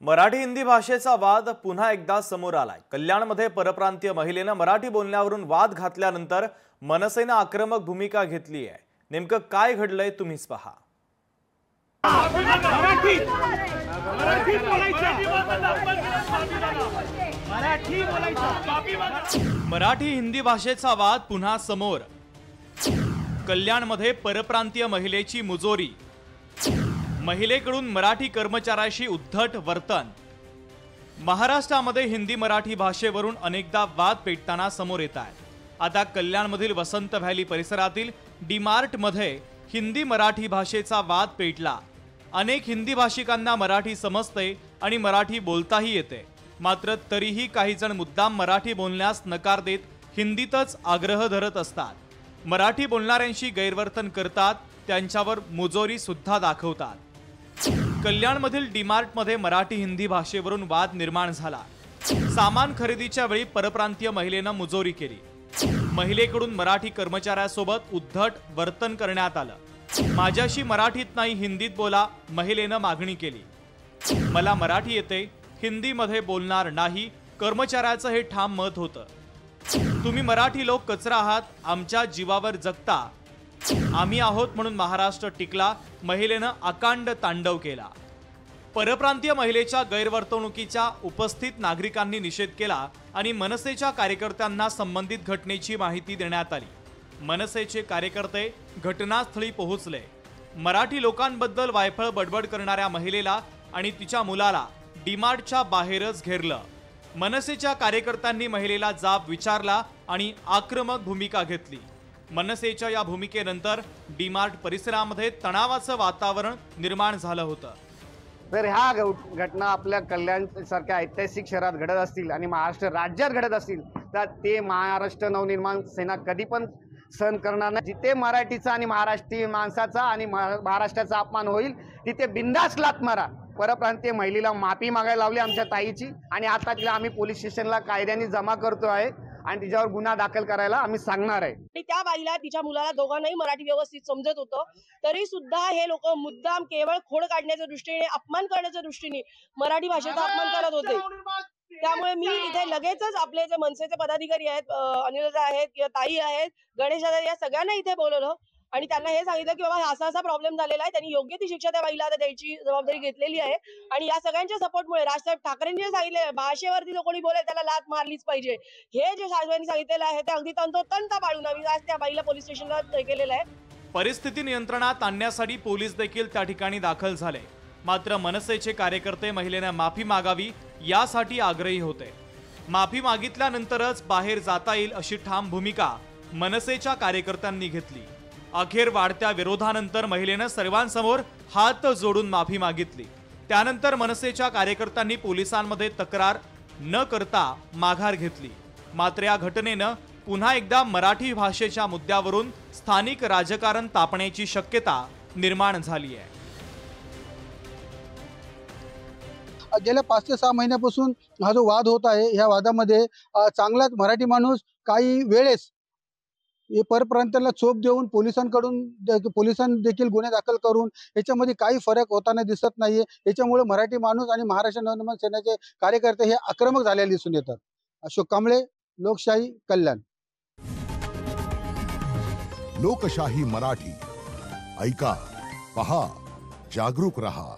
मराठी हिंदी भाषेचा वाद पुन्हा एकदा समोर आलाय। कल्याणमध्ये परप्रांतीय महिलेने मराठी बोलण्यावरून वाद घातल्यानंतर मनसेने आक्रमक भूमिका घेतली आहे। नेमकं काय घडलंय तुम्हीच पहा। मराठी हिंदी भाषेचा वाद पुन्हा समोर। कल्याणमध्ये परप्रांतीय महिलेची मुजोरी। महिलेकडून मराठी कर्मचाऱ्याशी उद्धट वर्तन। महाराष्ट्रामध्ये हिंदी मराठी भाषेवरून अनेकदा वाद पेटताना समोर येत आहे। आता कल्याणमधील वसंत व्हॅली परिसरातील डीमार्ट मध्ये हिंदी मराठी भाषेचा वाद पेटला। अनेक हिंदी भाषिकांना मराठी समजते आणि मराठी बोलताही येते, मात्र तरीही काही जण मुद्दाम मराठी बोलण्यास नकार देत हिंदीतच आग्रह धरत असतात। मराठी बोलणाऱ्यांशी गैरवर्तन करतात, त्यांच्यावर मुजोरी सुद्धा दाखवतात। कल्याणमधील डीमार्ट मध्ये मराठी हिंदी भाषेवरून वाद निर्माण झाला। सामान खरेदीच्या वेळी परप्रांतीय महिलेनं मुजोरी केली। महिलेकडून मराठी कर्मचाऱ्यासोबत उद्धट वर्तन करण्यात आलं। माझ्याशी मराठीत नाही हिंदीत बोला, महिलेनं मागणी केली। मला मराठी येते, हिंदीमध्ये बोलणार नाही, कर्मचाऱ्याचं हे ठाम मत होतं। तुम्ही मराठी लोक कचरा आहात, आमच्या जीवावर जगता, आम्ही आहोत म्हणून महाराष्ट्र टिकला, महिलेनं अकांड तांडव केला। परप्रांतीय महिलेच्या गैरवर्तणुकीचा उपस्थित नागरिकांनी निषेध केला आणि मनसेच्या कार्यकर्त्यांना संबंधित घटनेची माहिती देण्यात आली। मनसेचे कार्यकर्ते घटनास्थळी पोहोचले। मराठी लोकांबद्दल वायफळ बडबड करणाऱ्या महिलेला आणि तिच्या मुलाला डीमार्टच्या बाहेरच घेरलं। मनसेच्या कार्यकर्त्यांनी महिलेला जाब विचारला आणि आक्रमक भूमिका घेतली। मनसेच्या या भूमिकेनंतर डीमार्ट परिसरामध्ये तणावाचं वातावरण निर्माण झालं होतं। तर ह्या घटना आपल्या कल्याण सारख्या ऐतिहासिक शहरात घडत असतील आणि महाराष्ट्र राज्यात घडत असतील तर ते महाराष्ट्र नवनिर्माण सेना कधी पण सहन करणार नाही। जिथे मराठीचा आणि महाराष्ट्रीय माणसाचा आणि महाराष्ट्राचा अपमान होईल तिथे बिंदास लाथ मारा। परप्रांतीय महिलेला माफी मागायला लावली आमच्या ताईची आणि आता तिला आम्ही पोलीस स्टेशनला कायद्याने जमा करतो आहे आणि तिच्यावर गुन्हा दाखल करायला आम्ही सांगणार आहे। आणि त्या बाईला तिच्या मुलाला दोघांनाही मराठी व्यवस्थित समजत होतं, तरी सुद्धा हे लोक मुद्दाम केवळ खोड काढण्याच्या दृष्टीने, अपमान करण्याच्या दृष्टीने मराठी भाषेचा अपमान करत होते। त्यामुळे मी इथे लगेचच आपले जे मनसेचे पदाधिकारी आहेत, अनिलदा आहेत किंवा ताई आहेत, गणेश आहेत, या सगळ्यांना इथे बोलवलं आणि त्यांना हे सांगितलं की बाबा असा प्रॉब्लेम झालेला आहे, त्यांनी योग्य ती शिक्षा त्या बाईला आता द्यायची जबाबदारी घेतलेली आहे। आणि या सगळ्यांच्या सपोर्टमुळे राजसाहेब ठाकरेंनी जे सांगितले भाषेवरती जो कोणी बोलेल त्याला लाथ मारलीच पाहिजे, हे जे शासनाने सांगितलेलं आहे ते अगदी तंतोतंत पाळून आम्ही आज त्या बाईला पोलीस स्टेशनला केलेलं आहे। परिस्थिती नियंत्रणात आणण्यासाठी पोलीस देखील त्या ठिकाणी दाखल झाले, मात्र मनसेचे कार्यकर्ते महिलेने माफी मागावी यासाठी आग्रही होते। माफी मागितल्यानंतरच बाहेर जाता येईल अशी ठाम भूमिका मनसेच्या कार्यकर्त्यांनी घेतली। अखेर वाढत्या विरोधानंतर महिलेनं सर्वांसमोर हात जोडून माफी मागितली। त्यानंतर मनसेच्या कार्यकर्त्यांनी पोलिसांमध्ये तक्रार न करता माघार घेतली। मात्र या घटनेनं पुन्हा एकदा मराठी भाषेच्या मुद्द्यावरून स्थानिक राजकारण तापण्याची शक्यता निर्माण झाली आहे। गेल्या 5 ते 6 महिन्यापासून हा जो वाद होत आहे, ह्या वादामध्ये चांगलाच मराठी माणूस काही वेळेस हे परप्रांताला चोप देऊन पोलिसांनी देखील गुन्हे दाखल करून याच्यामध्ये काही फरक होताना दिसत नाहीये। याच्यामुळे मराठी माणूस आणि महाराष्ट्र नवनिर्माण सेनेचे कार्यकर्ते हे आक्रमक झालेले दिसून येतात। अशोक कांबळे, लोकशाही, कल्याण। लोकशाही मराठी ऐका, पहा, जागरूक रहा।